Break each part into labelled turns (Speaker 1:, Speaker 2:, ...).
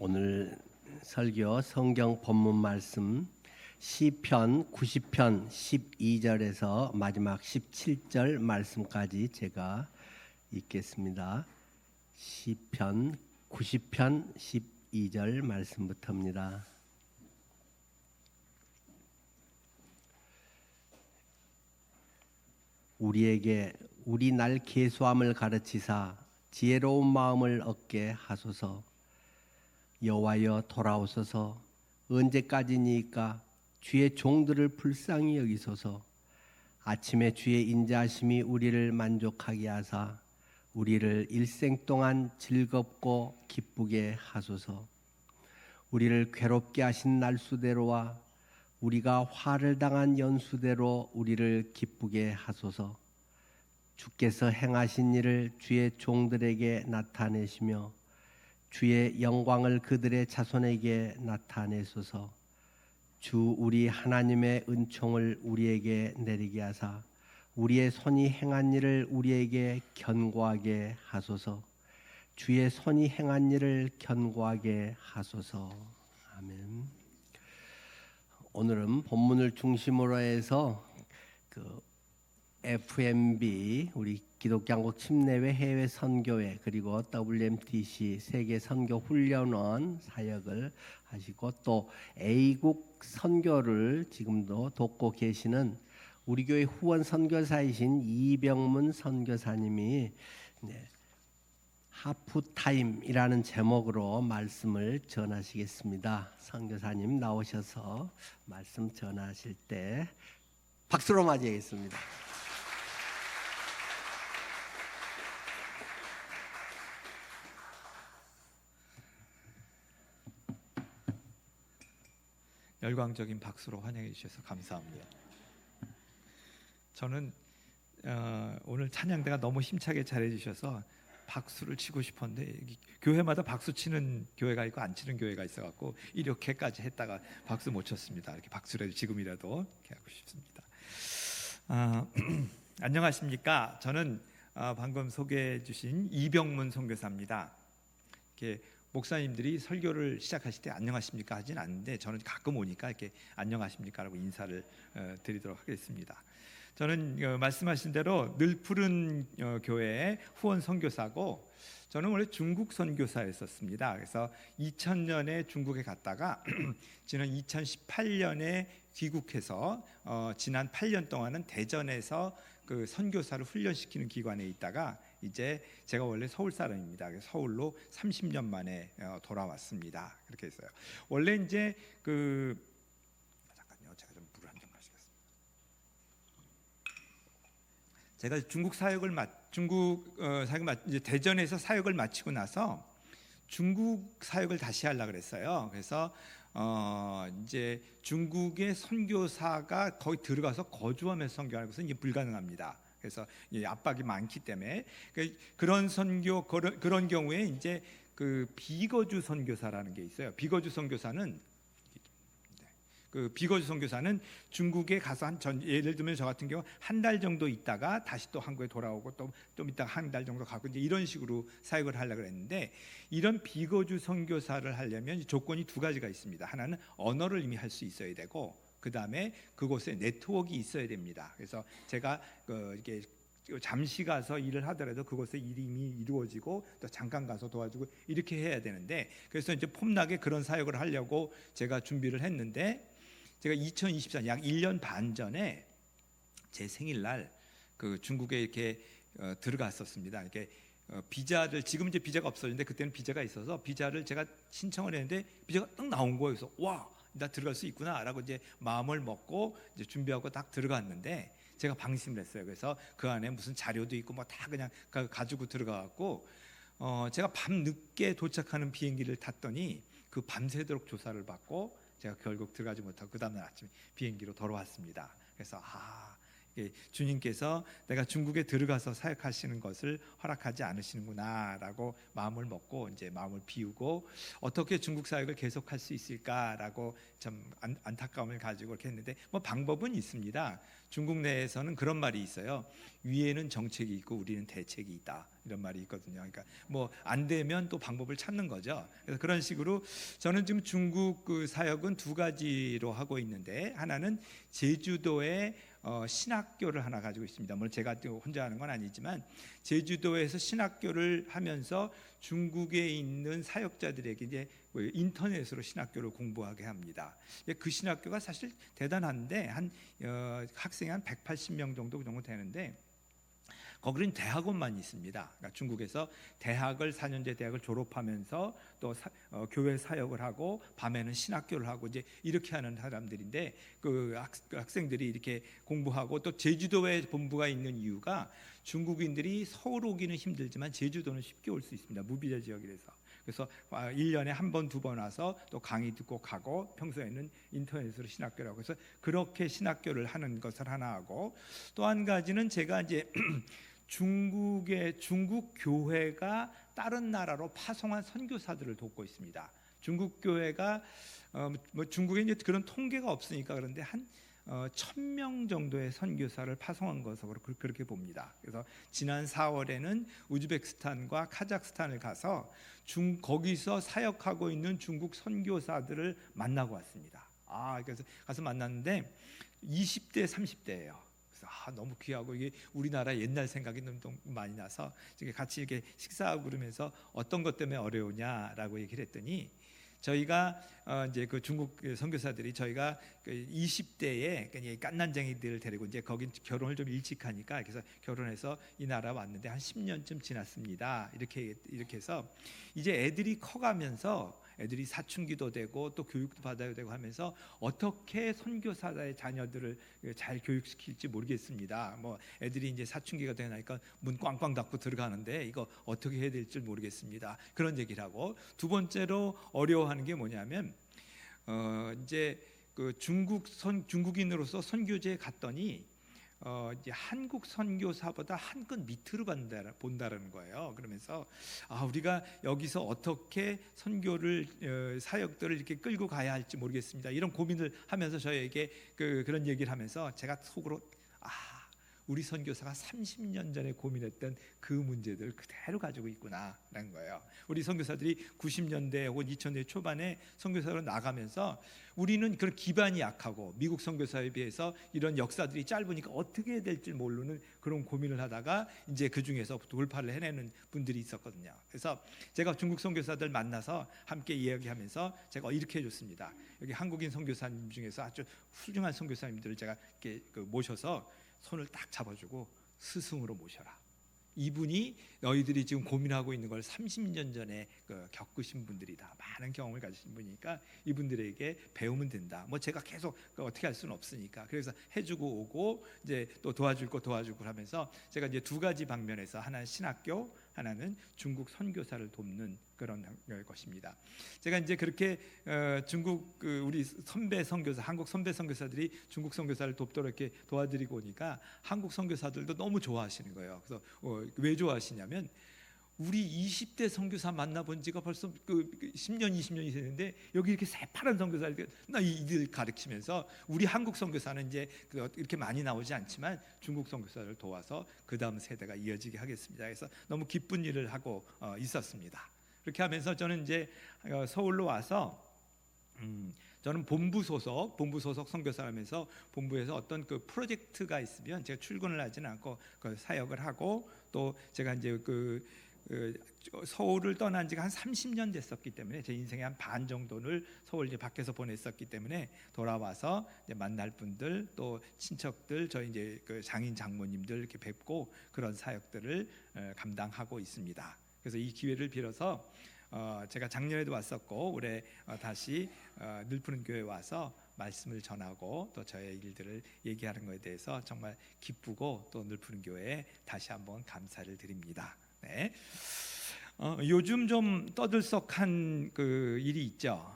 Speaker 1: 오늘 설교 성경 본문 말씀 시편 90편 12절에서 마지막 17절 말씀까지 제가 읽겠습니다. 시편 90편 12절 말씀부터입니다. 우리에게 우리 날 계수함을 가르치사 지혜로운 마음을 얻게 하소서. 여호와여 돌아오소서. 언제까지니까 주의 종들을 불쌍히 여기소서. 아침에 주의 인자하심이 우리를 만족하게 하사 우리를 일생 동안 즐겁고 기쁘게 하소서. 우리를 괴롭게 하신 날수대로와 우리가 화를 당한 연수대로 우리를 기쁘게 하소서. 주께서 행하신 일을 주의 종들에게 나타내시며 주의 영광을 그들의 자손에게 나타내소서. 주 우리 하나님의 은총을 우리에게 내리게 하사 우리의 손이 행한 일을 우리에게 견고하게 하소서. 주의 손이 행한 일을 견고하게 하소서. 아멘. 오늘은 본문을 중심으로 해서 FMB 우리 기독교한국 침례회 해외 선교회 그리고 WMTC 세계 선교 훈련원 사역을 하시고 또 A국 선교를 지금도 돕고 계시는 우리 교회 후원 선교사이신 이병문 선교사님이 하프타임이라는 제목으로 말씀을 전하시겠습니다. 선교사님 나오셔서 말씀 전하실 때 박수로 맞이하겠습니다.
Speaker 2: 열광적인 박수로 환영해 주셔서 감사합니다. 저는 오늘 찬양대가 너무 힘차게 잘해 주셔서 박수를 치고 싶었는데 교회마다 박수 치는 교회가 있고 안 치는 교회가 있어갖고 이렇게까지 했다가 박수 못 쳤습니다. 이렇게 박수라도 지금이라도 이렇게 하고 싶습니다. 안녕하십니까? 저는 방금 소개해 주신 이병문 선교사입니다. 이렇게 목사님들이 설교를 시작하실 때 안녕하십니까 하진 않는데 저는 가끔 오니까 이렇게 안녕하십니까라고 인사를 드리도록 하겠습니다. 저는 말씀하신 대로 늘푸른 교회의 후원 선교사고 저는 원래 중국 선교사였었습니다. 그래서 2000년에 중국에 갔다가 지난 2018년에 귀국해서 지난 8년 동안은 대전에서 그 선교사를 훈련시키는 기관에 있다가 이제 제가 원래 서울 사람입니다. 그래서 서울로 30년 만에 돌아왔습니다. 그렇게 했어요. 원래 이제 잠깐요, 제가 좀 물 한 잔 마시겠습니다. 제가 중국 사역을 이제 대전에서 사역을 마치고 나서 중국 사역을 다시 하려고 그랬어요. 그래서 이제 중국의 선교사가 거기 들어가서 거주하면서 선교하는 것은 이게 불가능합니다. 그래서 압박이 많기 때문에 그런 선교 그런 경우에 이제 비거주 선교사라는 게 있어요. 비거주 선교사는 중국에 가서 예를 들면 저 같은 경우 한 달 정도 있다가 다시 또 한국에 돌아오고 좀 있다가 한 달 정도 가고 이제 이런 식으로 사역을 하려고 했는데 이런 비거주 선교사를 하려면 조건이 두 가지가 있습니다. 하나는 언어를 이미 할 수 있어야 되고 그 다음에 그곳에 네트워크가 있어야 됩니다. 그래서 제가 이렇게 잠시 가서 일을 하더라도 그곳에 일이 이미 이루어지고 또 잠깐 가서 도와주고 이렇게 해야 되는데 그래서 이제 폼나게 그런 사역을 하려고 제가 준비를 했는데 제가 2024년 약 1년 반 전에 제 생일날 중국에 이렇게 들어갔었습니다. 이렇게 비자를 지금 이제 비자가 없어졌는데 그때는 비자가 있어서 비자를 제가 신청을 했는데 비자가 딱 나온 거예요. 그래서 와, 나 들어갈 수 있구나라고 이제 마음을 먹고 이제 준비하고 딱 들어갔는데 제가 방심을 했어요. 그래서 그 안에 무슨 자료도 있고 뭐 다 그냥 가지고 들어가갖고 제가 밤 늦게 도착하는 비행기를 탔더니 그 밤새도록 조사를 받고 제가 결국 들어가지 못하고 그 다음날 아침에 비행기로 돌아왔습니다. 그래서 주님께서 내가 중국에 들어가서 사역하시는 것을 허락하지 않으시는구나라고 마음을 먹고 이제 마음을 비우고 어떻게 중국 사역을 계속할 수 있을까라고 참 안타까움을 가지고 이렇게 했는데 뭐 방법은 있습니다. 중국 내에서는 그런 말이 있어요. 위에는 정책이 있고 우리는 대책이 있다. 이런 말이 있거든요. 그러니까 뭐 안 되면 또 방법을 찾는 거죠. 그래서 그런 식으로 저는 지금 중국 그 사역은 두 가지로 하고 있는데, 하나는 제주도에 신학교를 하나 가지고 있습니다. 물론 제가 또 혼자 하는 건 아니지만 제주도에서 신학교를 하면서 중국에 있는 사역자들에게 이제 인터넷으로 신학교를 공부하게 합니다. 그 신학교가 사실 대단한데 한 학생이 한 180명 정도 되는데, 거기는 대학원만 있습니다. 그러니까 중국에서 대학을 4년제 대학을 졸업하면서 또 교회 사역을 하고 밤에는 신학교를 하고 이제 이렇게 하는 사람들인데, 그 학생들이 이렇게 공부하고, 또 제주도에 본부가 있는 이유가 중국인들이 서울 오기는 힘들지만 제주도는 쉽게 올 수 있습니다. 무비자 지역이라서. 그래서 1년에 한 번, 두 번 와서 또 강의 듣고 가고, 평소에는 인터넷으로 신학교라고 해서 그렇게 신학교를 하는 것을 하나 하고, 또 한 가지는 제가 이제 중국 교회가 다른 나라로 파송한 선교사들을 돕고 있습니다. 중국 교회가 뭐 중국에 이제 그런 통계가 없으니까 그런데 한 1,000명 정도의 선교사를 파송한 것으로 그렇게 봅니다. 그래서 지난 4월에는 우즈베키스탄과 카자흐스탄을 가서 거기서 사역하고 있는 중국 선교사들을 만나고 왔습니다. 그래서 가서 만났는데 20대, 30대예요. 너무 귀하고, 이게 우리나라 옛날 생각이 너무 많이 나서 같이 이렇게 식사하고 그러면서 어떤 것 때문에 어려우냐라고 얘기를 했더니, 저희가 이제 그 중국 선교사들이 저희가 그 20대에 깐난쟁이들을 데리고 이제 거기 결혼을 좀 일찍 하니까, 그래서 결혼해서 이 나라 왔는데 한 10년쯤 지났습니다. 이렇게 해서 이제 애들이 커가면서 애들이 사춘기도 되고 또 교육도 받아야 되고 하면서 어떻게 선교사의 자녀들을 잘 교육시킬지 모르겠습니다. 뭐 애들이 이제 사춘기가 되니까 문 꽝꽝 닫고 들어가는데 이거 어떻게 해야 될지 모르겠습니다. 그런 얘기를 하고, 두 번째로 어려워하는 게 뭐냐면 이제 그 중국인으로서 선교지에 갔더니 이제 한국 선교사보다 한 끗 밑으로 본다라는 거예요. 그러면서 우리가 여기서 어떻게 선교를 사역들을 이렇게 끌고 가야 할지 모르겠습니다. 이런 고민을 하면서 저에게 그런 얘기를 하면서 제가 속으로 우리 선교사가 30년 전에 고민했던 그 문제들을 그대로 가지고 있구나라는 거예요. 우리 선교사들이 90년대 혹은 2000년 초반에 선교사로 나가면서 우리는 그런 기반이 약하고 미국 선교사에 비해서 이런 역사들이 짧으니까 어떻게 해야 될지 모르는 그런 고민을 하다가 이제 그 중에서 돌파를 해내는 분들이 있었거든요. 그래서 제가 중국 선교사들 만나서 함께 이야기하면서 제가 이렇게 해줬습니다. 여기 한국인 선교사님 중에서 아주 훌륭한 선교사님들을 제가 이렇게 모셔서 손을 딱 잡아주고 스승으로 모셔라. 이분이 너희들이 지금 고민하고 있는 걸 30년 전에 겪으신 분들이다. 많은 경험을 가지신 분이니까 이분들에게 배우면 된다. 뭐 제가 계속 어떻게 할 수는 없으니까 그래서 해주고 오고 이제 또 도와줄 거 도와주고 하면서 제가 이제 두 가지 방면에서, 하나는 신학교, 하나는 중국 선교사를 돕는 그런 것입니다. 제가 이제 그렇게 중국 우리 선배 선교사, 한국 선배 선교사들이 중국 선교사를 돕도록 이렇게 도와드리고 오니까 한국 선교사들도 너무 좋아하시는 거예요. 그래서 왜 좋아하시냐면, 우리 20대 선교사 만나본 지가 벌써 10년, 20년이 됐는데 여기 이렇게 새파란 선교사들 이들 가르치면서, 우리 한국 선교사는 이제 이렇게 많이 나오지 않지만 중국 선교사를 도와서 그 다음 세대가 이어지게 하겠습니다. 그래서 너무 기쁜 일을 하고 있었습니다. 그렇게 하면서 저는 이제 서울로 와서 저는 본부 소속 선교사라면서 본부에서 어떤 그 프로젝트가 있으면 제가 출근을 하지는 않고 그 사역을 하고, 또 제가 이제 서울을 떠난 지가 한 30년 됐었기 때문에 제 인생의 한 반 정도를 서울 이제 밖에서 보냈었기 때문에 돌아와서 이제 만날 분들, 또 친척들, 저희 이제 그 장인 장모님들 이렇게 뵙고 그런 사역들을 감당하고 있습니다. 그래서 이 기회를 빌어서 제가 작년에도 왔었고 올해 다시 늘푸른 교회에 와서 말씀을 전하고 또 저의 일들을 얘기하는 것에 대해서 정말 기쁘고, 또 늘푸른 교회에 다시 한번 감사를 드립니다. 네. 요즘 좀 떠들썩한 그 일이 있죠.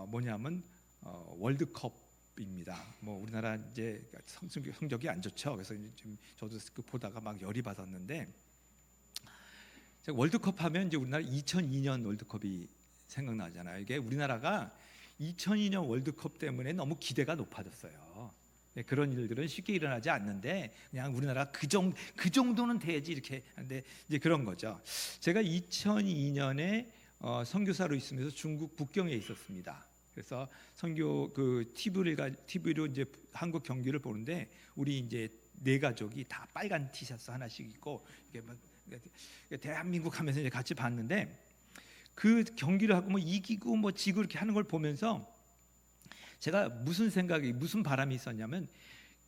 Speaker 2: 뭐냐면 월드컵입니다. 뭐 우리나라 이제 성적이 안 좋죠. 그래서 지금 저도 보다가 막 열이 받았는데, 월드컵 하면 이제 우리나라 2002년 월드컵이 생각나잖아요. 이게 우리나라가 2002년 월드컵 때문에 너무 기대가 높아졌어요. 네, 그런 일들은 쉽게 일어나지 않는데 그냥 우리나라 그 정도는 돼야지 이렇게 하는데 이제 그런 거죠. 제가 2002년에 선교사로 있으면서 중국 북경에 있었습니다. 그래서 선교 그 TV로 이제 한국 경기를 보는데 우리 이제 네 가족이 다 빨간 티셔츠 하나씩 입고 이게 막 대한민국 하면서 이제 같이 봤는데 그 경기를 하고 뭐 이기고 뭐 지고 이렇게 하는 걸 보면서 제가 무슨 바람이 있었냐면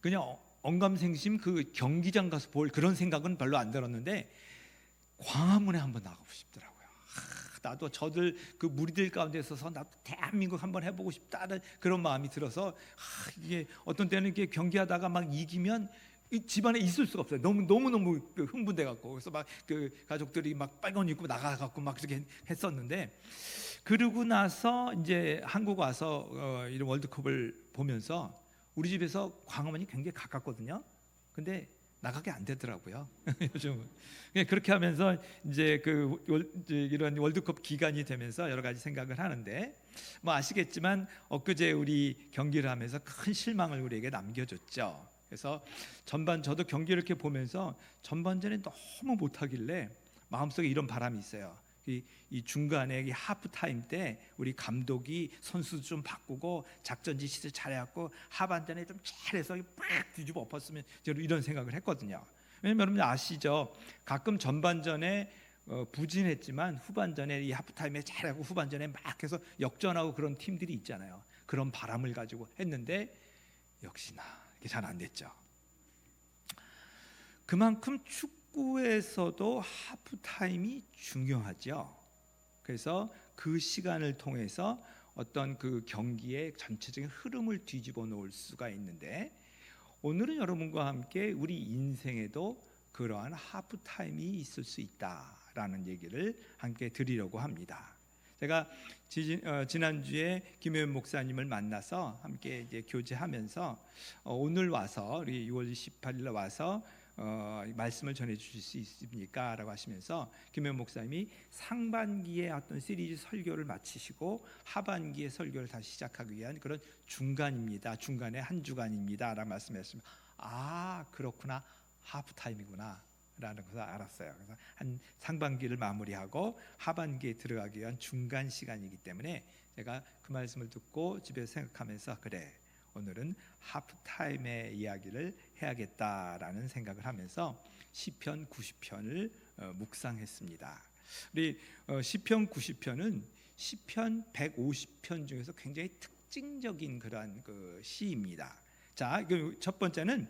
Speaker 2: 그냥 언감생심 그 경기장 가서 볼 그런 생각은 별로 안 들었는데 광화문에 한번 나가고 싶더라고요. 나도 저들 그 무리들 가운데 있어서 나도 대한민국 한번 해보고 싶다는 그런 마음이 들어서 이게 어떤 때는 이렇게 경기하다가 막 이기면 이 집안에 있을 수가 없어요. 너무 흥분돼 갖고 그래서 막 그 가족들이 막 빨간 옷 입고 나가 갖고 막 그렇게 했었는데 그러고 나서 이제 한국 와서 이런 월드컵을 보면서 우리 집에서 광화문이 굉장히 가깝거든요. 근데 나가게 안 되더라고요. 요즘 그렇게 하면서 이제 이런 월드컵 기간이 되면서 여러 가지 생각을 하는데 뭐 아시겠지만 엊그제 우리 경기를 하면서 큰 실망을 우리에게 남겨줬죠. 그래서 저도 경기를 이렇게 보면서 전반전에 너무 못하길래 마음속에 이런 바람이 있어요. 이 중간에 이 하프 타임 때 우리 감독이 선수 좀 바꾸고 작전 지시를 잘해갖고 하반전에 좀 잘해서 빡 뒤집어 엎었으면 저는 이런 생각을 했거든요. 왜냐면 여러분 아시죠? 가끔 전반전에 부진했지만 후반전에 이 하프 타임에 잘하고 후반전에 막 해서 역전하고 그런 팀들이 있잖아요. 그런 바람을 가지고 했는데 역시나 이게 잘 안 됐죠. 그만큼 축구에서도 하프 타임이 중요하죠. 그래서 그 시간을 통해서 어떤 그 경기의 전체적인 흐름을 뒤집어 놓을 수가 있는데 오늘은 여러분과 함께 우리 인생에도 그러한 하프 타임이 있을 수 있다라는 얘기를 함께 드리려고 합니다. 제가 지난주에 김효연 목사님을 만나서 함께 이제 교제하면서 오늘 와서 우리 6월 18일 와서 말씀을 전해 주실 수 있습니까? 라고 하시면서 김효연 목사님이 상반기에 어떤 시리즈 설교를 마치시고 하반기에 설교를 다시 시작하기 위한 그런 중간의 한 주간입니다 라고 말씀하셨습니다. 아 그렇구나, 하프타임이구나 라는 것을 알았어요. 그래서 한 상반기를 마무리하고 하반기에 들어가기 위한 중간 시간이기 때문에 제가 그 말씀을 듣고 집에서 생각하면서 그래 오늘은 하프타임의 이야기를 해야겠다라는 생각을 하면서 시편 90편을 묵상했습니다. 우리 시편 90편은 시편 150편 중에서 굉장히 특징적인 그러한 그 시입니다. 자, 첫 번째는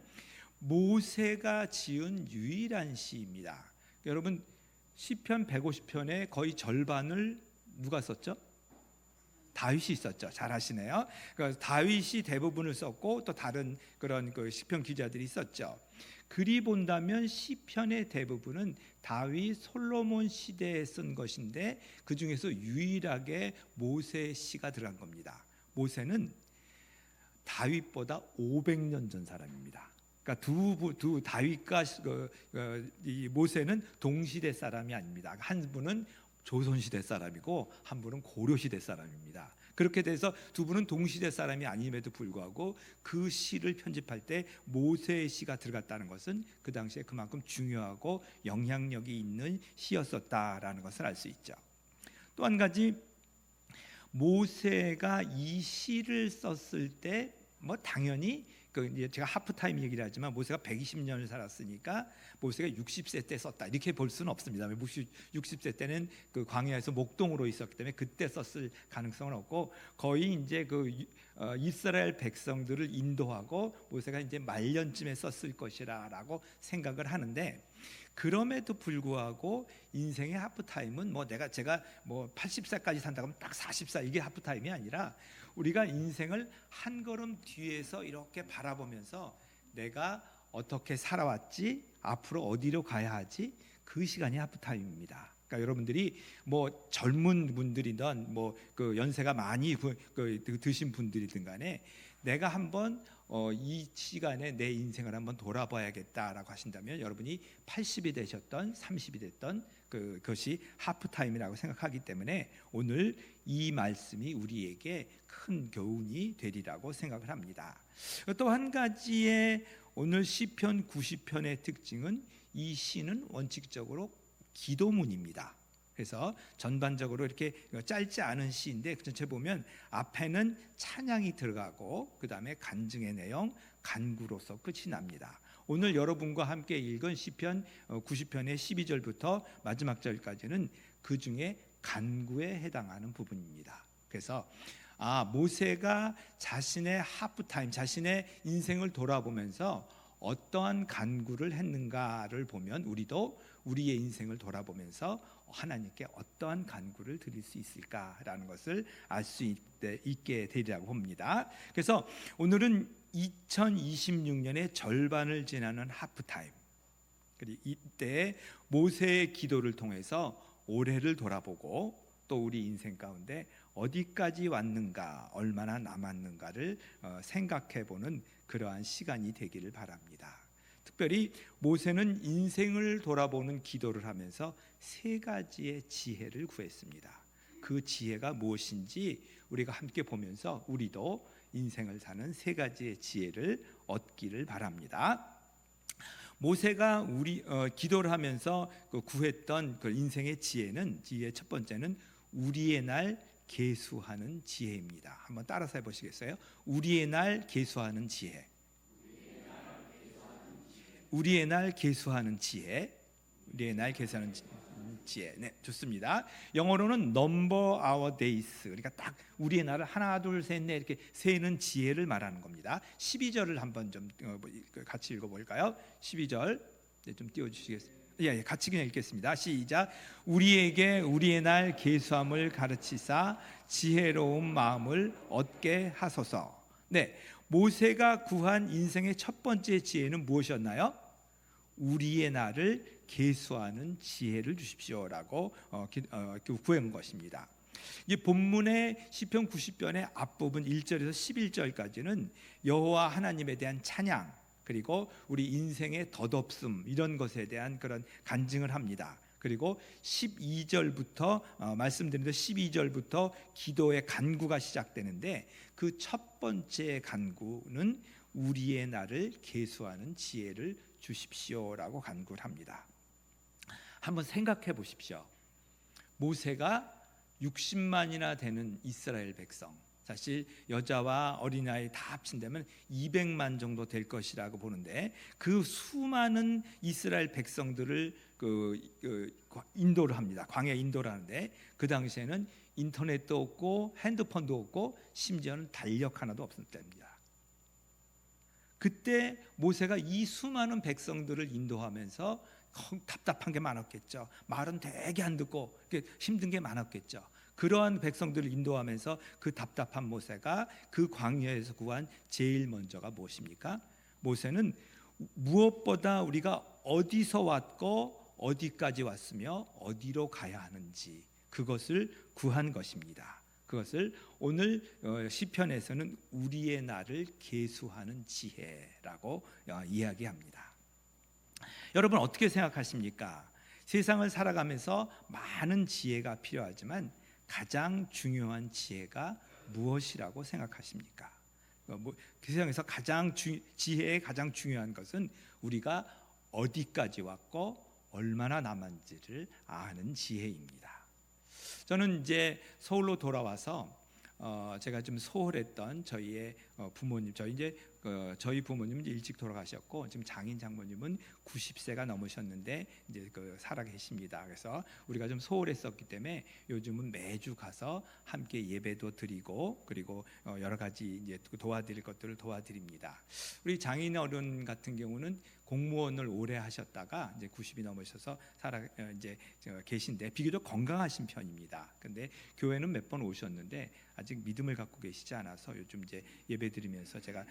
Speaker 2: 모세가 지은 유일한 시입니다. 여러분 시편 150편의 거의 절반을 누가 썼죠? 다윗이 썼죠. 잘 아시네요. 그러니까 다윗이 대부분을 썼고 또 다른 그런 그 시편 기자들이 썼죠. 그리 본다면 시편의 대부분은 다윗 솔로몬 시대에 쓴 것인데 그 중에서 유일하게 모세 시가 들어간 겁니다. 모세는 다윗보다 500년 전 사람입니다. 그러니까 두 다윗과 이 모세는 동시대 사람이 아닙니다. 한 분은 조선시대 사람이고 한 분은 고려시대 사람입니다. 그렇게 돼서 두 분은 동시대 사람이 아님에도 불구하고 그 시를 편집할 때 모세의 시가 들어갔다는 것은 그 당시에 그만큼 중요하고 영향력이 있는 시였었다라는 것을 알 수 있죠. 또 한 가지 모세가 이 시를 썼을 때 뭐 당연히 이제 제가 하프타임 얘기를 하지만 모세가 120년을 살았으니까 모세가 60세 때 썼다 이렇게 볼 수는 없습니다. 60세 때는 그 광야에서 목동으로 있었기 때문에 그때 썼을 가능성은 없고 거의 이제 이스라엘 백성들을 인도하고 모세가 이제 말년쯤에 썼을 것이라고 생각을 하는데 그럼에도 불구하고 인생의 하프타임은 제가 80살까지 산다 그러면 딱 40살 이게 하프타임이 아니라 우리가 인생을 한 걸음 뒤에서 이렇게 바라보면서 내가 어떻게 살아왔지, 앞으로 어디로 가야 하지, 그 시간이 하프타임입니다. 그러니까 여러분들이 젊은 분들이든 그 연세가 많이 드신 분들이든 간에 내가 한번 이 시간에 내 인생을 한번 돌아봐야겠다라고 하신다면 여러분이 80이 되셨던 30이 됐던 그것이 하프타임이라고 생각하기 때문에 오늘 이 말씀이 우리에게 큰 교훈이 되리라고 생각을 합니다. 또 한 가지의 오늘 시편 90편의 특징은 이 시는 원칙적으로 기도문입니다. 그래서 전반적으로 이렇게 짧지 않은 시인데 전체 보면 앞에는 찬양이 들어가고 그 다음에 간증의 내용, 간구로서 끝이 납니다. 오늘 여러분과 함께 읽은 시편 90편의 12절부터 마지막 절까지는 그 중에 간구에 해당하는 부분입니다. 그래서 모세가 자신의 하프타임, 자신의 인생을 돌아보면서 어떠한 간구를 했는가를 보면 우리도 우리의 인생을 돌아보면서 하나님께 어떠한 간구를 드릴 수 있을까라는 것을 알 수 있게 되리라고 봅니다. 그래서 오늘은 2026년의 절반을 지나는 하프타임, 그리고 이때 모세의 기도를 통해서 올해를 돌아보고 또 우리 인생 가운데 어디까지 왔는가, 얼마나 남았는가를 생각해보는 그러한 시간이 되기를 바랍니다. 특별히 모세는 인생을 돌아보는 기도를 하면서 세 가지의 지혜를 구했습니다. 그 지혜가 무엇인지 우리가 함께 보면서 우리도 인생을 사는 세 가지의 지혜를 얻기를 바랍니다. 모세가 기도를 하면서 구했던 그 인생의 지혜는, 지혜 첫 번째는 우리의 날 계수하는 지혜입니다. 한번 따라서 해보시겠어요? 우리의 날 계수하는 지혜. 우리의 날 계수하는 지혜. 우리의 날 계수하는 지혜. 네, 좋습니다. 영어로는 number our days. 그러니까 딱 우리의 날을 하나, 둘, 셋, 넷 이렇게 세는 지혜를 말하는 겁니다. 12절을 한번 좀 같이 읽어볼까요? 12절 좀 띄워주시겠어요? 예, 같이 그냥 읽겠습니다. 시작. 우리에게 우리의 날 계수함을 가르치사 지혜로운 마음을 얻게 하소서. 네, 모세가 구한 인생의 첫 번째 지혜는 무엇이었나요? 우리의 날을 계수하는 지혜를 주십시오라고 구한 것입니다. 이 본문의 시편 90편의 앞부분 1절에서 11절까지는 여호와 하나님에 대한 찬양, 그리고 우리 인생의 덧없음, 이런 것에 대한 그런 간증을 합니다. 그리고 12절부터 말씀드린 대로 12절부터 기도의 간구가 시작되는데 그 첫 번째 간구는 우리의 날을 계수하는 지혜를 주십시오라고 간구를 합니다. 한번 생각해 보십시오. 모세가 60만이나 되는 이스라엘 백성, 사실 여자와 어린아이 다 합친다면 200만 정도 될 것이라고 보는데 그 수많은 이스라엘 백성들을 인도를 합니다. 광야에 인도를 하는데 그 당시에는 인터넷도 없고 핸드폰도 없고 심지어는 달력 하나도 없었답니다. 그때 모세가 이 수많은 백성들을 인도하면서 답답한 게 많았겠죠. 말은 되게 안 듣고 힘든 게 많았겠죠. 그러한 백성들을 인도하면서 그 답답한 모세가 그 광야에서 구한 제일 먼저가 무엇입니까? 모세는 무엇보다 우리가 어디서 왔고 어디까지 왔으며 어디로 가야 하는지 그것을 구한 것입니다. 그것을 오늘 시편에서는 우리의 날을 계수하는 지혜라고 이야기합니다. 여러분 어떻게 생각하십니까? 세상을 살아가면서 많은 지혜가 필요하지만 가장 중요한 지혜가 무엇이라고 생각하십니까? 세상에서 지혜의 가장 중요한 것은 우리가 어디까지 왔고 얼마나 남았는지를 아는 지혜입니다. 저는 이제 서울로 돌아와서 제가 좀 소홀했던 저희의 부모님, 저희 부모님은 일찍 돌아가셨고 지금 장인 장모님은 90세가 넘으셨는데 이제 살아 계십니다. 그래서 우리가 좀 소홀했었기 때문에 요즘은 매주 가서 함께 예배도 드리고 그리고 여러 가지 이제 도와드릴 것들을 도와드립니다. 우리 장인 어른 같은 경우는 공무원을 오래 하셨다가 이제 90이 넘으셔서 이제 계신데 비교적 건강하신 편입니다. 근데 교회는 몇 번 오셨는데 아직 믿음을 갖고 계시지 않아서 요즘 이제 예배드리면서 제가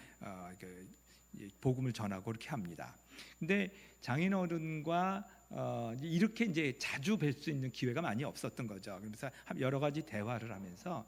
Speaker 2: 복음을 전하고 이렇게 합니다. 근데 장인어른과 이렇게 이제 자주 뵐 수 있는 기회가 많이 없었던 거죠. 그래서 여러 가지 대화를 하면서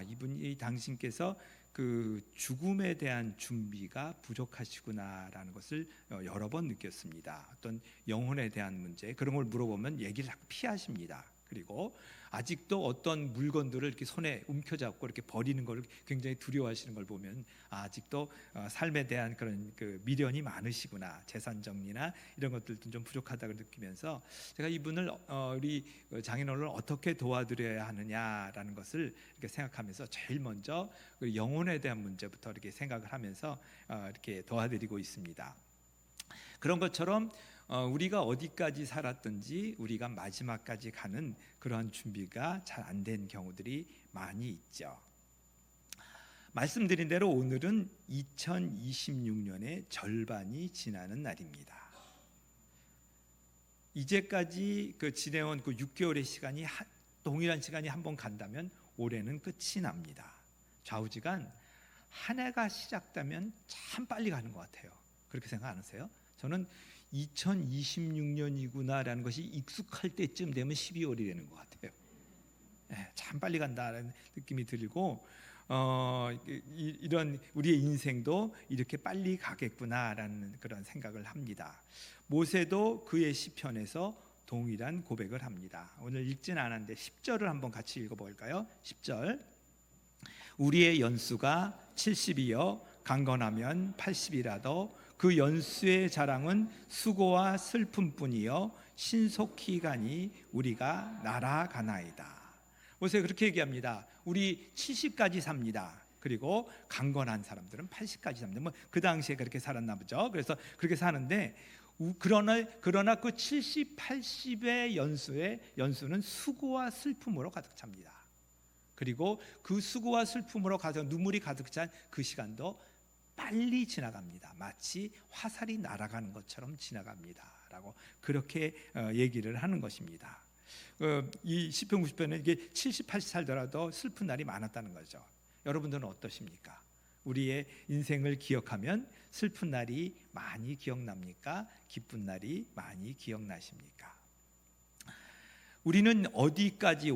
Speaker 2: 이분이 당신께서 그 죽음에 대한 준비가 부족하시구나라는 것을 여러 번 느꼈습니다. 어떤 영혼에 대한 문제 그런 걸 물어보면 얘기를 자꾸 피하십니다. 그리고 아직도 어떤 물건들을 이렇게 손에 움켜잡고 이렇게 버리는 걸 굉장히 두려워하시는 걸 보면 아직도 삶에 대한 그런 그 미련이 많으시구나, 재산 정리나 이런 것들도 좀 부족하다고 느끼면서 제가 이분을 우리 장인어른을 어떻게 도와드려야 하느냐라는 것을 이렇게 생각하면서 제일 먼저 그 영혼에 대한 문제부터 이렇게 생각을 하면서 이렇게 도와드리고 있습니다. 그런 것처럼 우리가 어디까지 살았든지 우리가 마지막까지 가는 그러한 준비가 잘 안 된 경우들이 많이 있죠. 말씀드린 대로 오늘은 2026년의 절반이 지나는 날입니다. 이제까지 그 지내온 그 6개월의 시간이 동일한 시간이 한 번 간다면 올해는 끝이 납니다. 좌우지간 한 해가 시작되면 참 빨리 가는 것 같아요. 그렇게 생각 안 하세요? 저는 2026년이구나라는 것이 익숙할 때쯤 되면 12월이 되는 것 같아요. 참 빨리 간다라는 느낌이 들고 이런 우리의 인생도 이렇게 빨리 가겠구나라는 그런 생각을 합니다. 모세도 그의 시편에서 동일한 고백을 합니다. 오늘 읽진 않았는데 10절을 한번 같이 읽어볼까요? 10절 우리의 연수가 70이여 강건하면 80이라도 그 연수의 자랑은 수고와 슬픔뿐이여 신속히 가니 우리가 날아가나이다. 모세가 그렇게 얘기합니다. 우리 70까지 삽니다. 그리고 강건한 사람들은 80까지 삽니다. 뭐 그 당시에 그렇게 살았나 보죠. 그래서 그렇게 사는데 그러나 그 70, 80의 연수는 수고와 슬픔으로 가득 찹니다. 그리고 그 수고와 슬픔으로 눈물이 가득 찬 그 시간도 빨리 지나갑니다. 마치 화살이 날아가는 것처럼 지나갑니다라고 그렇게 얘기를 하는 것입니다. 이 시편 90편은 이게 70, 80 살더라도 슬픈 날이 많았다는 거죠. 여러분들은 어떠십니까? 우리의 인생을 기억하면 슬픈 날이 많이 기억납니까? 기쁜 날이 많이 기억나십니까? 우리는 어디까지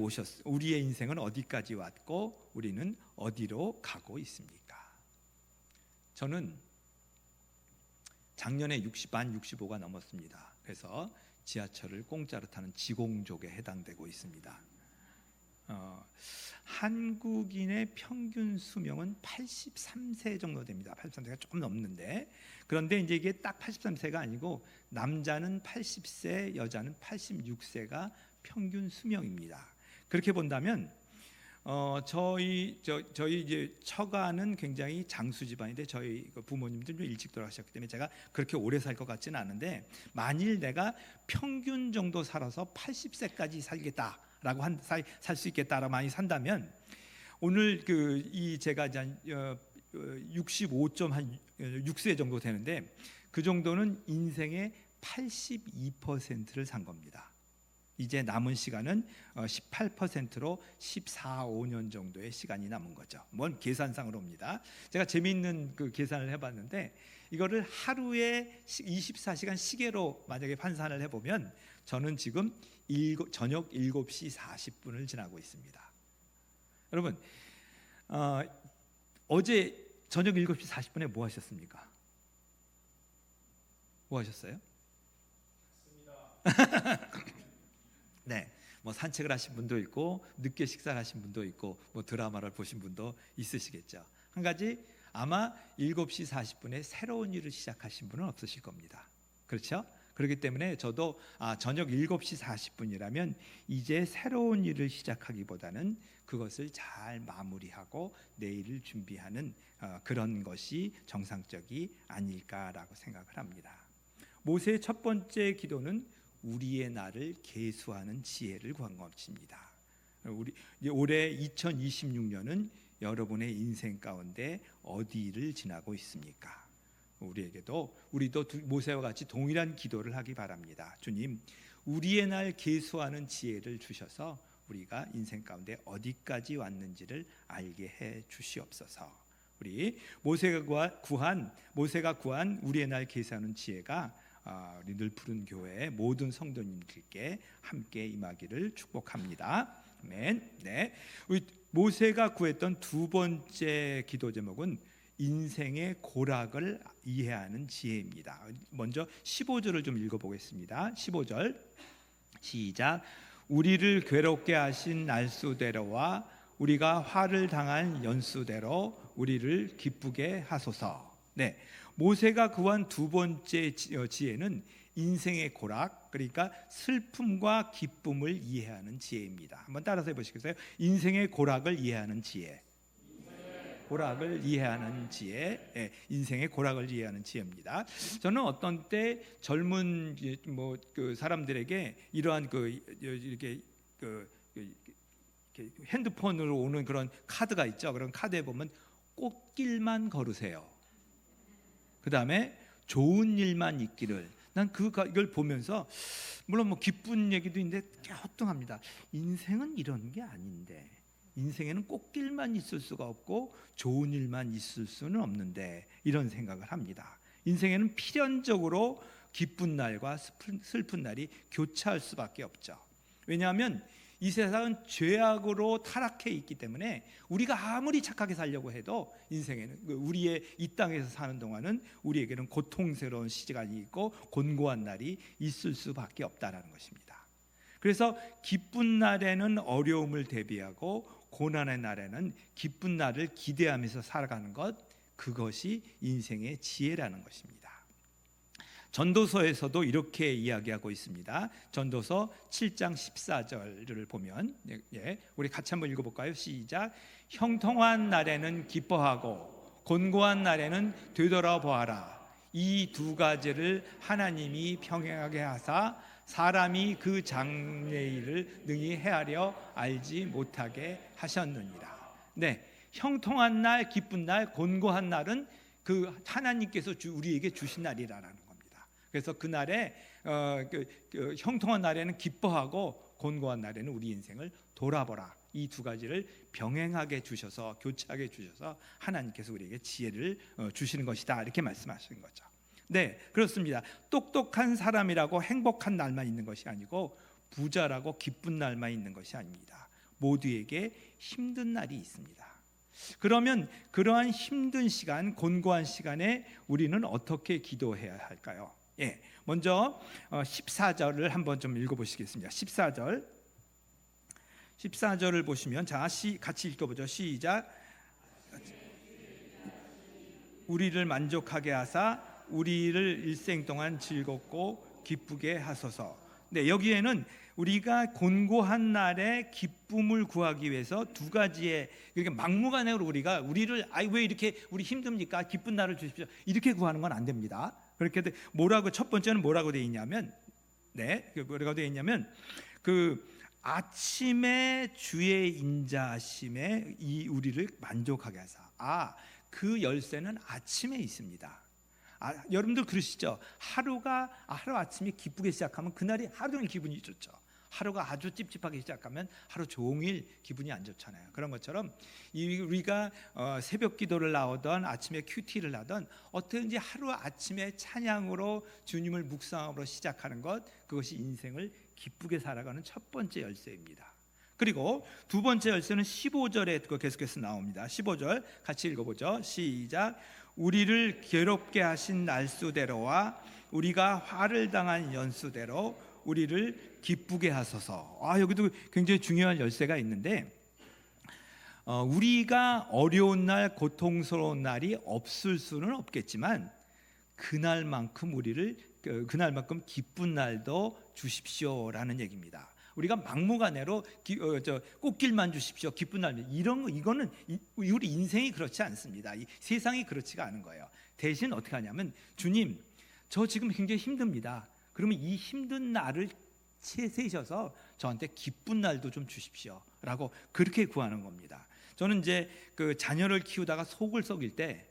Speaker 2: 우리의 인생은 어디까지 왔고 우리는 어디로 가고 있습니까? 저는 작년에 65가 넘었습니다. 그래서 지하철을 공짜로 타는 지공족에 해당되고 있습니다. 한국인의 평균 수명은 83세 정도 됩니다. 83세가 조금 넘는데, 그런데 이제 이게 딱 83세가 아니고 남자는 80세, 여자는 86세가 평균 수명입니다. 그렇게 본다면 저희 이제 처가는 굉장히 장수 집안인데 저희 부모님들 좀 일찍 돌아가셨기 때문에 제가 그렇게 오래 살 것 같지는 않은데, 만일 내가 평균 정도 살아서 80세까지 살겠다라고 살 수 있겠다라고 많이 산다면, 오늘 이 제가 한 65.6세 정도 되는데 그 정도는 인생의 82%를 산 겁니다. 이제 남은 시간은 18%로 14, 5년 정도의 시간이 남은 거죠. 뭔 계산상으로입니다. 제가 재미있는 그 계산을 해봤는데 이거를 하루에 24시간 시계로 만약에 환산을 해보면 저는 지금 저녁 7시 40분을 지나고 있습니다. 여러분 어제 저녁 7시 40분에 뭐 하셨습니까? 뭐 하셨어요? 네, 뭐 산책을 하신 분도 있고 늦게 식사를 하신 분도 있고 뭐 드라마를 보신 분도 있으시겠죠. 한 가지, 아마 7시 40분에 새로운 일을 시작하신 분은 없으실 겁니다. 그렇죠? 그렇기 때문에 저도 저녁 7시 40분이라면 이제 새로운 일을 시작하기보다는 그것을 잘 마무리하고 내일을 준비하는 그런 것이 정상적이 아닐까라고 생각을 합니다. 모세의 첫 번째 기도는 우리의 날을 계수하는 지혜를 구한 것입니다. 올해 2026년은 여러분의 인생 가운데 어디를 지나고 있습니까? 우리도 모세와 같이 동일한 기도를 하기 바랍니다. 주님, 우리의 날 계수하는 지혜를 주셔서 우리가 인생 가운데 어디까지 왔는지를 알게 해 주시옵소서. 우리 모세가 구한 우리의 날 계수하는 지혜가 우리 늘 푸른 교회의 모든 성도님들께 함께 임하기를 축복합니다. 아멘. 네, 우리 모세가 구했던 두 번째 기도 제목은 인생의 고락을 이해하는 지혜입니다. 먼저 15절을 좀 읽어보겠습니다. 15절 시작. 우리를 괴롭게 하신 날수대로와 우리가 화를 당한 연수대로 우리를 기쁘게 하소서. 네, 모세가 구한 두 번째 지혜는 인생의 고락, 그러니까 슬픔과 기쁨을 이해하는 지혜입니다. 한번 따라서 해보시겠어요? 인생의 고락을 이해하는 지혜. 고락을 이해하는 지혜, 인생의 고락을 이해하는 지혜입니다. 저는 어떤 때 젊은 그 사람들에게 이러한 이렇게 핸드폰으로 오는 그런 카드가 있죠. 그런 카드에 보면 꽃길만 걸으세요. 그 다음에 좋은 일만 있기를. 난 이걸 보면서 물론 뭐 기쁜 얘기도 있는데 갸우뚱합니다. 인생은 이런 게 아닌데. 인생에는 꽃길만 있을 수가 없고 좋은 일만 있을 수는 없는데 이런 생각을 합니다. 인생에는 필연적으로 기쁜 날과 슬픈 날이 교차할 수밖에 없죠. 왜냐하면 이 세상은 죄악으로 타락해 있기 때문에 우리가 아무리 착하게 살려고 해도 인생에는 우리의 이 땅에서 사는 동안은 우리에게는 고통스러운 시간이 있고 곤고한 날이 있을 수밖에 없다라는 것입니다. 그래서 기쁜 날에는 어려움을 대비하고 고난의 날에는 기쁜 날을 기대하면서 살아가는 것, 그것이 인생의 지혜라는 것입니다. 전도서에서도 이렇게 이야기하고 있습니다. 전도서 7장 14절을 보면 우리 같이 한번 읽어볼까요? 시작. 형통한 날에는 기뻐하고 곤고한 날에는 되돌아보아라. 이 두 가지를 하나님이 평행하게 하사 사람이 그 장래일을 능히 헤아려 알지 못하게 하셨느니라. 네, 형통한 날, 기쁜 날, 곤고한 날은 그 하나님께서 우리에게 주신 날이라는 겁니다. 그래서 그 날에 형통한 날에는 기뻐하고 곤고한 날에는 우리 인생을 돌아보라. 이 두 가지를 병행하게 주셔서 교차하게 주셔서 하나님께서 우리에게 지혜를 주시는 것이다. 이렇게 말씀하시는 거죠. 네, 그렇습니다. 똑똑한 사람이라고 행복한 날만 있는 것이 아니고 부자라고 기쁜 날만 있는 것이 아닙니다. 모두에게 힘든 날이 있습니다. 그러면 그러한 힘든 시간, 곤고한 시간에 우리는 어떻게 기도해야 할까요? 먼저 14절을 한번 좀 읽어보시겠습니다. 14절을 보시면 같이 읽어보죠. 시작. 우리를 만족하게 하사 우리를 일생 동안 즐겁고 기쁘게 하소서. 네, 여기에는 우리가 곤고한 날에 기쁨을 구하기 위해서 두 가지의 그러니까 막무가내로 우리를 왜 이렇게 우리 힘듭니까? 기쁜 날을 주십시오. 이렇게 구하는 건 안 됩니다. 그렇게 첫 번째는 뭐라고 되어 있냐면 뭐라고 되어 있냐면 아침에 주의 인자하심에 이 우리를 만족하게 하사. 그 열쇠는 아침에 있습니다. 여러분들 그러시죠? 하루 아침에 기쁘게 시작하면 그날이 하루 종일 기분이 좋죠. 하루가 아주 찝찝하게 시작하면 하루 종일 기분이 안 좋잖아요. 그런 것처럼 우리가 새벽 기도를 나오던 아침에 큐티를 하던 어떻게든지 하루 아침에 찬양으로 주님을 묵상함으로 시작하는 것, 그것이 인생을 기쁘게 살아가는 첫 번째 열쇠입니다. 그리고 두 번째 열쇠는 15절에 계속해서 나옵니다. 15절 같이 읽어보죠. 시작. 우리를 괴롭게 하신 날수대로와 우리가 화를 당한 연수대로 우리를 기쁘게 하소서. 여기도 굉장히 중요한 열쇠가 있는데 우리가 어려운 날, 고통스러운 날이 없을 수는 없겠지만 그날만큼 기쁜 날도 주십시오라는 얘기입니다. 우리가 막무가내로 꽃길만 주십시오, 기쁜 날, 이거는 우리 인생이 그렇지 않습니다. 이 세상이 그렇지가 않은 거예요. 대신 어떻게 하냐면, 주님, 저 지금 굉장히 힘듭니다. 그러면 이 힘든 날을 채세셔서 저한테 기쁜 날도 좀 주십시오라고 그렇게 구하는 겁니다. 저는 이제 자녀를 키우다가 속을 썩일 때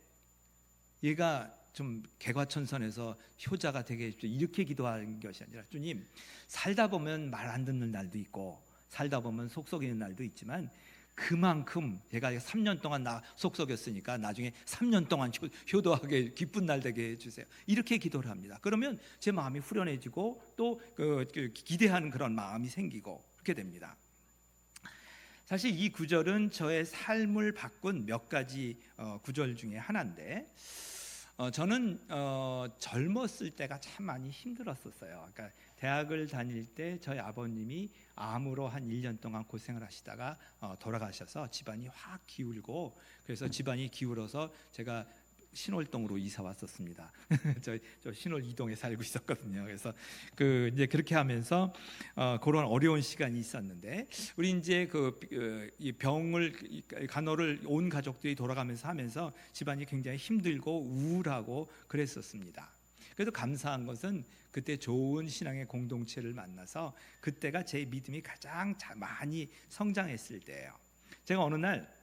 Speaker 2: 얘가 좀 개과천선해서 효자가 되게 해주십시오 이렇게 기도하는 것이 아니라, 주님, 살다 보면 말 안 듣는 날도 있고 살다 보면 속 썩이는 날도 있지만 그만큼 제가 3년 동안 속 썩였으니까 나중에 3년 동안 효도하게 기쁜 날 되게 해주세요. 이렇게 기도를 합니다. 그러면 제 마음이 후련해지고 또 기대하는 그런 마음이 생기고 그렇게 됩니다. 사실 이 구절은 저의 삶을 바꾼 몇 가지 구절 중에 하나인데, 저는 젊었을 때가 참 많이 힘들었었어요. 그러니까 대학을 다닐 때 저희 아버님이 암으로 한 1년 동안 고생을 하시다가 돌아가셔서 집안이 확 기울고, 그래서 집안이 기울어서 제가 신월동으로 이사 왔었습니다. 저 신월 이동에 살고 있었거든요. 그래서 이제 그렇게 하면서 그런 어려운 시간이 있었는데, 우리 이제 이 병을 간호를 온 가족들이 돌아가면서 하면서 집안이 굉장히 힘들고 우울하고 그랬었습니다. 그래도 감사한 것은 그때 좋은 신앙의 공동체를 만나서 그때가 제 믿음이 가장 많이 성장했을 때예요. 제가 어느 날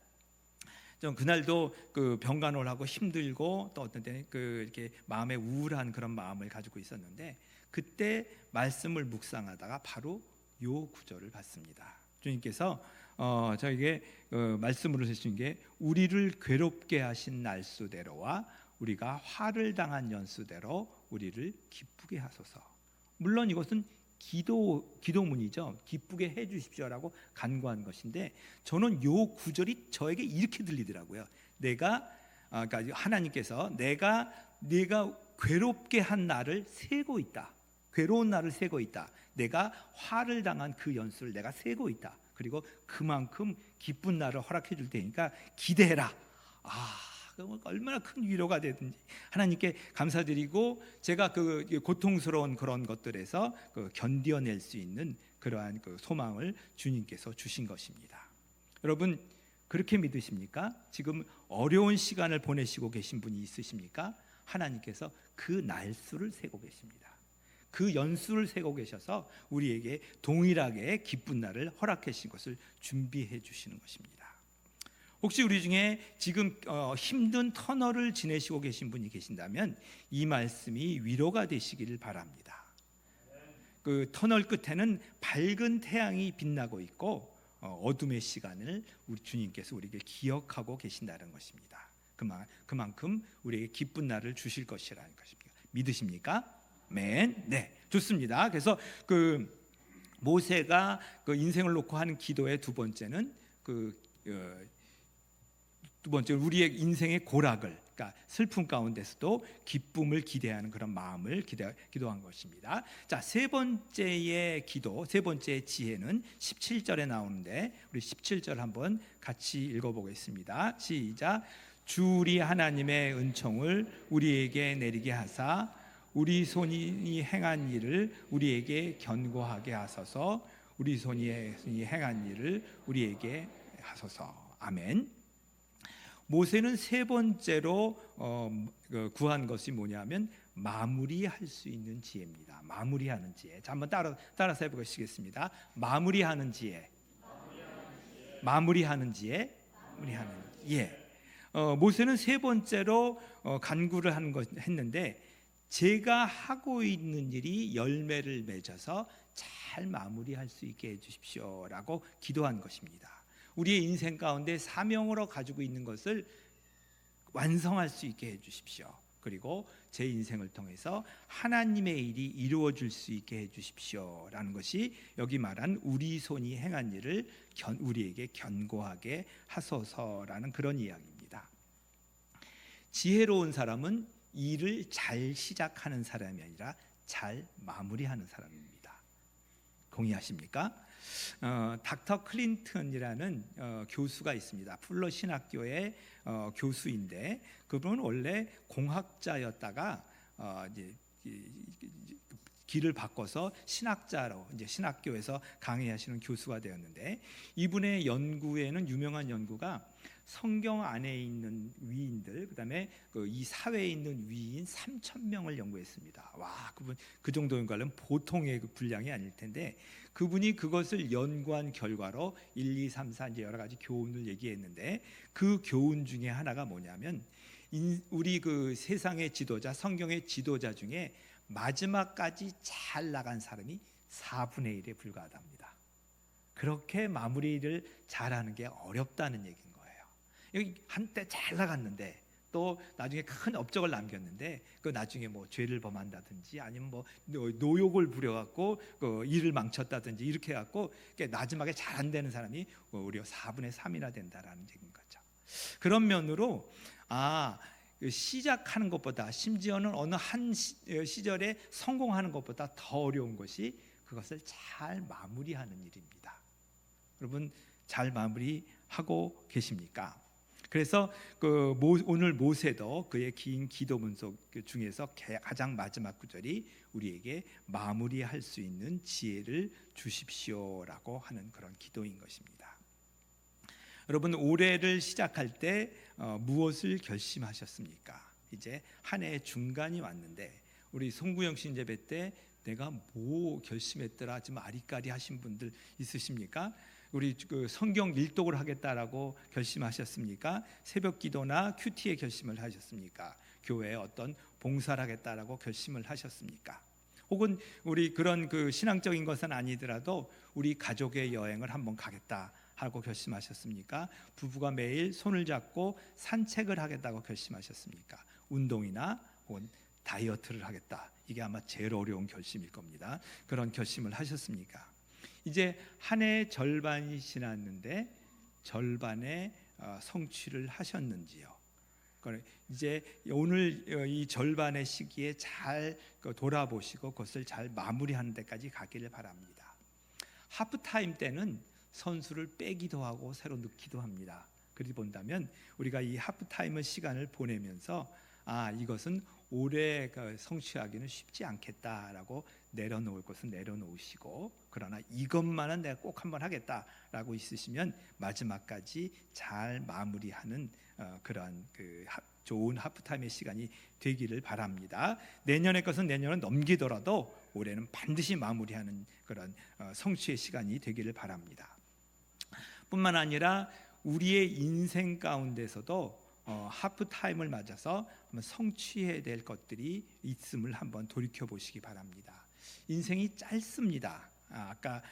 Speaker 2: 좀 그날도 병간호를 하고 힘들고, 또 어떤 때는 이렇게 마음에 우울한 그런 마음을 가지고 있었는데, 그때 말씀을 묵상하다가 바로 요 구절을 봤습니다. 주님께서 저에게 말씀으로 주신 게, 우리를 괴롭게 하신 날수대로와 우리가 화를 당한 연수대로 우리를 기쁘게 하소서. 물론 이것은 기도문이죠. 기쁘게 해 주십시오라고 간구한 것인데, 저는 요 구절이 저에게 이렇게 들리더라고요. 그러니까 하나님께서 내가 괴롭게 한 날을 세고 있다. 괴로운 날을 세고 있다. 내가 화를 당한 그 연수를 내가 세고 있다. 그리고 그만큼 기쁜 날을 허락해 줄 테니까 기대해라. 얼마나 큰 위로가 되든지 하나님께 감사드리고, 제가 고통스러운 그런 것들에서 견뎌낼 수 있는 그러한 소망을 주님께서 주신 것입니다. 여러분, 그렇게 믿으십니까? 지금 어려운 시간을 보내시고 계신 분이 있으십니까? 하나님께서 그 날수를 세고 계십니다. 그 연수를 세고 계셔서 우리에게 동일하게 기쁜 날을 허락해 주신 것을 준비해 주시는 것입니다. 혹시 우리 중에 지금 힘든 터널을 지내시고 계신 분이 계신다면 이 말씀이 위로가 되시기를 바랍니다. 그 터널 끝에는 밝은 태양이 빛나고 있고, 어둠의 시간을 우리 주님께서 우리에게 기억하고 계신다는 것입니다. 그만큼 우리에게 기쁜 날을 주실 것이라는 것입니다. 믿으십니까? 아멘. 네, 좋습니다. 그래서 모세가 인생을 놓고 하는 기도의 두 번째는 우리의 인생의 고락을, 그러니까 슬픔 가운데서도 기쁨을 기대하는 그런 마음을 기도한 것입니다. 자, 세 번째의 기도, 세 번째의 지혜는 17절에 나오는데, 우리 17절 한번 같이 읽어보겠습니다. 시작. 주 우리 하나님의 은총을 우리에게 내리게 하사 우리 손이 행한 일을 우리에게 견고하게 하소서. 우리 손이 행한 일을 우리에게 하소서. 아멘. 모세는 세 번째로 구한 것이 뭐냐면 마무리할 수 있는 지혜입니다. 마무리하는 지혜. 자, 한번 따라서 해보시겠습니다. 마무리하는 지혜. 마무리하는 지혜. 마무리하는 지혜. 모세는 세 번째로 간구를 했는데, 제가 하고 있는 일이 열매를 맺어서 잘 마무리할 수 있게 해주십시오라고 기도한 것입니다. 우리의 인생 가운데 사명으로 가지고 있는 것을 완성할 수 있게 해주십시오. 그리고 제 인생을 통해서 하나님의 일이 이루어질 수 있게 해주십시오라는 것이 여기 말한 우리 손이 행한 일을 우리에게 견고하게 하소서라는 그런 이야기입니다. 지혜로운 사람은 일을 잘 시작하는 사람이 아니라 잘 마무리하는 사람입니다. 동의하십니까? 닥터 클린턴이라는 교수가 있습니다. 풀러 신학교의 교수인데, 그분은 원래 공학자였다가 이제 길을 바꿔서 신학자로 이제 신학교에서 강의하시는 교수가 되었는데, 이분의 연구에는 유명한 연구가 성경 안에 있는 위인들, 그다음에 이 사회에 있는 위인 3,000명을 연구했습니다. 와, 그분 그 정도 연구하려면 보통의 분량이 아닐 텐데, 그분이 그것을 연구한 결과로 1, 2, 3, 4 이제 여러 가지 교훈을 얘기했는데, 그 교훈 중에 하나가 뭐냐면, 우리 세상의 지도자, 성경의 지도자 중에 마지막까지 잘 나간 사람이 4분의 1에 불과하답니다. 그렇게 마무리를 잘하는 게 어렵다는 얘기인 거예요. 여기 한때 잘 나갔는데 또 나중에 큰 업적을 남겼는데 그 나중에 뭐 죄를 범한다든지 아니면 뭐 노욕을 부려갖고 그 일을 망쳤다든지 이렇게 해갖고 마지막에 잘 안 되는 사람이 오히려 4분의 3이나 된다라는 얘기인 거죠. 그런 면으로 그 시작하는 것보다 심지어는 어느 한 시절에 성공하는 것보다 더 어려운 것이 그것을 잘 마무리하는 일입니다. 여러분 잘 마무리하고 계십니까? 그래서 오늘 모세도 그의 긴 기도 문서 중에서 가장 마지막 구절이 우리에게 마무리할 수 있는 지혜를 주십시오라고 하는 그런 기도인 것입니다. 여러분 올해를 시작할 때 무엇을 결심하셨습니까? 이제 한 해의 중간이 왔는데 우리 송구영 신제배 때 내가 뭐 결심했더라 좀 아리까리 하신 분들 있으십니까? 우리 성경 일독을 하겠다라고 결심하셨습니까? 새벽 기도나 큐티에 결심을 하셨습니까? 교회에 어떤 봉사를 하겠다라고 결심을 하셨습니까? 혹은 우리 그런 신앙적인 것은 아니더라도 우리 가족의 여행을 한번 가겠다 하고 결심하셨습니까? 부부가 매일 손을 잡고 산책을 하겠다고 결심하셨습니까? 운동이나 혹은 다이어트를 하겠다. 이게 아마 제일 어려운 결심일 겁니다. 그런 결심을 하셨습니까? 이제 한 해의 절반이 지났는데 절반의 성취를 하셨는지요? 이제 오늘 이 절반의 시기에 잘 돌아보시고 그것을 잘 마무리하는 데까지 가기를 바랍니다. 하프타임 때는 선수를 빼기도 하고 새로 넣기도 합니다. 그리 본다면 우리가 이 하프타임 시간을 보내면서 이것은 올해 성취하기는 쉽지 않겠다라고 내려놓을 것은 내려놓으시고 그러나 이것만은 내가 꼭 한번 하겠다라고 있으시면 마지막까지 잘 마무리하는 그런 좋은 하프타임의 시간이 되기를 바랍니다. 내년의 것은 내년은 넘기더라도 올해는 반드시 마무리하는 그런 성취의 시간이 되기를 바랍니다. 뿐만 아니라 우리의 인생 가운데서도 하프타임을 맞아서 한번 성취해야 될 것들이 있음을 한번 돌이켜 보시기 바랍니다. 인생이 짧습니다. 아까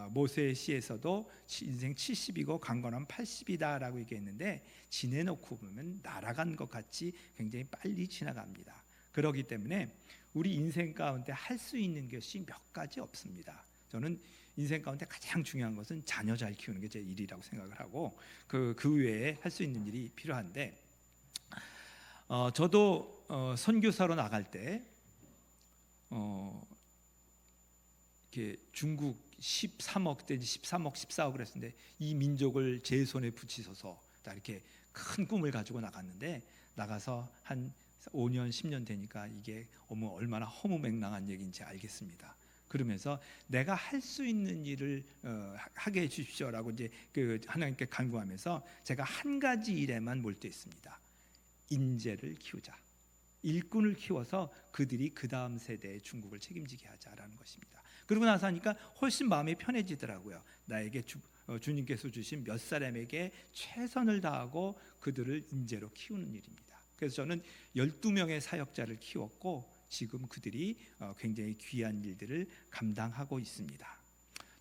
Speaker 2: 모세의 시에서도 인생 70이고 강건함 80이다라고 얘기했는데 지내놓고 보면 날아간 것 같이 굉장히 빨리 지나갑니다. 그렇기 때문에 우리 인생 가운데 할 수 있는 것이 몇 가지 없습니다. 저는 인생 가운데 가장 중요한 것은 자녀 잘 키우는 게 제 일이라고 생각을 하고 그 외에 할 수 있는 일이 필요한데 저도 선교사로 나갈 때 이렇게 중국 13억 때 13억 14억 그랬는데 이 민족을 제 손에 붙이셔서 이렇게 큰 꿈을 가지고 나갔는데 나가서 한 5년 10년 되니까 이게 얼마나 허무맹랑한 얘기인지 알겠습니다. 그러면서 내가 할 수 있는 일을 하게 해 주십시오라고 이제 하나님께 간구하면서 제가 한 가지 일에만 몰두했습니다. 인재를 키우자. 일꾼을 키워서 그들이 그 다음 세대의 중국을 책임지게 하자라는 것입니다. 그러고 나서 하니까 훨씬 마음이 편해지더라고요. 나에게 주님께서 주신 몇 사람에게 최선을 다하고 그들을 인재로 키우는 일입니다. 그래서 저는 12명의 사역자를 키웠고 지금 그들이 굉장히 귀한 일들을 감당하고 있습니다.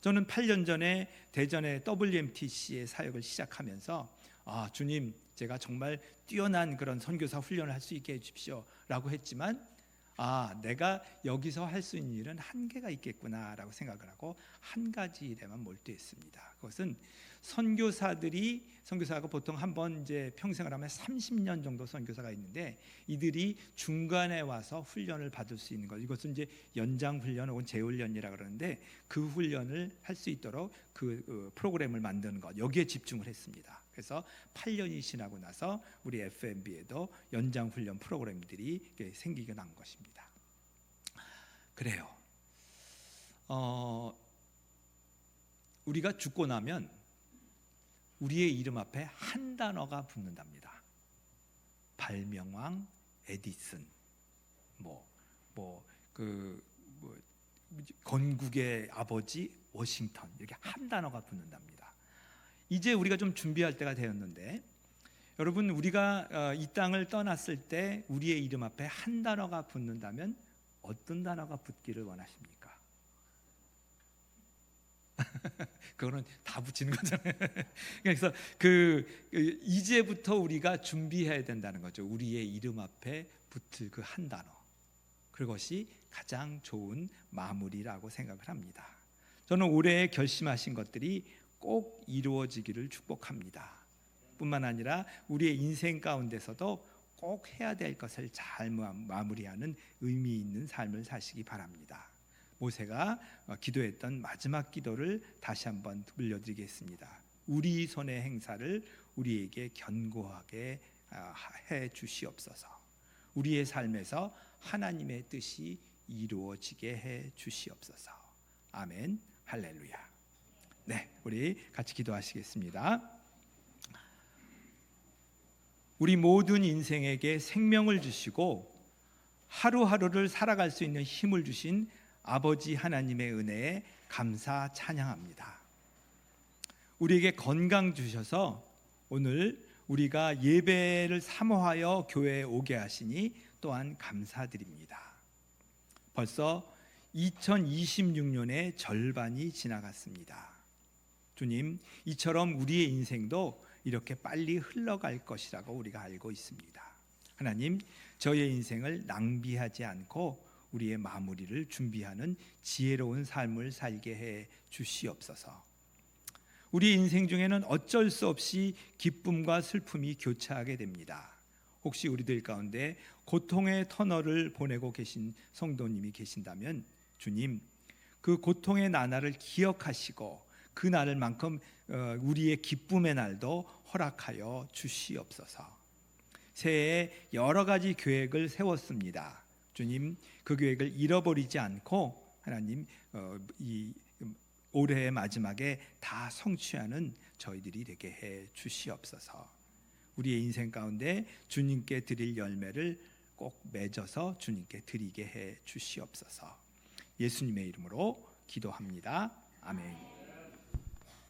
Speaker 2: 저는 8년 전에 대전의 WMTC의 사역을 시작하면서 주님 제가 정말 뛰어난 그런 선교사 훈련을 할 수 있게 해주십시오라고 했지만 내가 여기서 할 수 있는 일은 한계가 있겠구나라고 생각을 하고 한 가지 일에만 몰두했습니다. 그것은 선교사가 보통 한번 이제 평생을 하면 30년 정도 선교사가 있는데 이들이 중간에 와서 훈련을 받을 수 있는 것, 이것은 이제 연장 훈련 혹은 재훈련이라고 그러는데 그 훈련을 할 수 있도록 그 프로그램을 만드는 것, 여기에 집중을 했습니다. 그래서 8년이 지나고 나서 우리 FMB에도 연장 훈련 프로그램들이 생기게 난 것입니다. 그래요. 우리가 죽고 나면 우리의 이름 앞에 한 단어가 붙는답니다. 발명왕 에디슨, 건국의 아버지 워싱턴, 이렇게 한 단어가 붙는답니다. 이제 우리가 좀 준비할 때가 되었는데 여러분 우리가 이 땅을 떠났을 때 우리의 이름 앞에 한 단어가 붙는다면 어떤 단어가 붙기를 원하십니까? 그거는 다 붙이는 거잖아요. 그래서 이제부터 우리가 준비해야 된다는 거죠. 우리의 이름 앞에 붙을 그 한 단어, 그것이 가장 좋은 마무리라고 생각을 합니다. 저는 올해 결심하신 것들이 꼭 이루어지기를 축복합니다. 뿐만 아니라 우리의 인생 가운데서도 꼭 해야 될 것을 잘 마무리하는 의미 있는 삶을 사시기 바랍니다. 모세가 기도했던 마지막 기도를 다시 한번 들려드리겠습니다. 우리 손의 행사를 우리에게 견고하게 해 주시옵소서. 우리의 삶에서 하나님의 뜻이 이루어지게 해 주시옵소서. 아멘. 할렐루야. 네, 우리 같이 기도하시겠습니다. 우리 모든 인생에게 생명을 주시고 하루하루를 살아갈 수 있는 힘을 주신 아버지 하나님의 은혜에 감사 찬양합니다. 우리에게 건강 주셔서 오늘 우리가 예배를 사모하여 교회에 오게 하시니 또한 감사드립니다. 벌써 2026년의 절반이 지나갔습니다. 주님, 이처럼 우리의 인생도 이렇게 빨리 흘러갈 것이라고 우리가 알고 있습니다. 하나님, 저의 인생을 낭비하지 않고 우리의 마무리를 준비하는 지혜로운 삶을 살게 해 주시옵소서. 우리 인생 중에는 어쩔 수 없이 기쁨과 슬픔이 교차하게 됩니다. 혹시 우리들 가운데 고통의 터널을 보내고 계신 성도님이 계신다면 주님, 그 고통의 나날을 기억하시고 그 날만큼 우리의 기쁨의 날도 허락하여 주시옵소서. 새해에 여러 가지 계획을 세웠습니다. 주님, 그 계획을 잃어버리지 않고 하나님 이 올해의 마지막에 다 성취하는 저희들이 되게 해 주시옵소서. 우리의 인생 가운데 주님께 드릴 열매를 꼭 맺어서 주님께 드리게 해 주시옵소서. 예수님의 이름으로 기도합니다. 아멘.